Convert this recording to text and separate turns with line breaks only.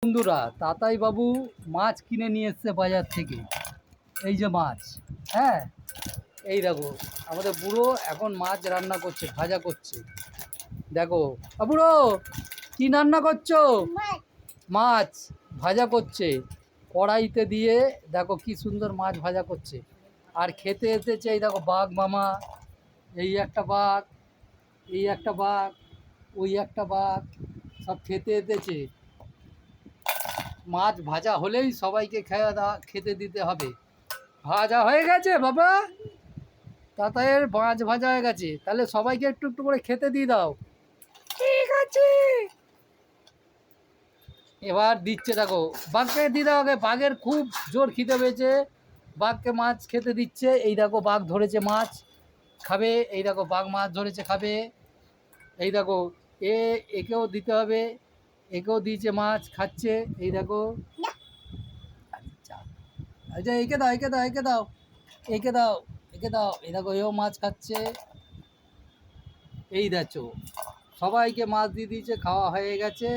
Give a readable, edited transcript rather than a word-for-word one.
বন্ধুরা, তাতাই বাবু মাছ কিনে নিয়ে এসছে বাজার থেকে। এই যে মাছ, হ্যাঁ, এই দেখো আমাদের বুড়ো এখন মাছ রান্না করছে, ভাজা করছে। দেখো বুড়ো, কি রান্না করছো? মাছ ভাজা করছে কড়াইতে দিয়ে। দেখো কি সুন্দর মাছ ভাজা করছে। আর খেতে এসেছে এই দেখো বাঘ মামা, এই একটা বাঘ, এই একটা বাঘ, ওই একটা বাঘ, সব খেতে এসেছে। মাছ ভাজা হলেই সবাইকে খেতে দিতে হবে। ভাজা হয়ে গেছে বাবা, তাতায়ের মাছ ভাজা হয়ে গেছে, তাহলে সবাইকে একটু একটু করে খেতে দিয়ে দাও। ঠিক আছে, এবার দিচ্ছে। দেখো বাঘকে দিয়ে দাও আগে, বাঘের খুব জোর খিদে পেয়েছে, বাঘকে মাছ খেতে দিচ্ছে। এই দেখো বাঘ ধরেছে মাছ খাবে, এই দেখো বাঘ মাছ ধরেছে খাবে। এই দেখো একেও দিতে হবে, একেও দিয়েছে মাছ খাচ্ছে। এই দেখো, আচ্ছা একে দাও, একে দাও, একে দাও, একে দাও, একে দাও। এই দেখো এও মাছ খাচ্ছে। এই দেখো সবাইকে মাছ দিয়ে দিয়েছে, খাওয়া হয়ে গেছে।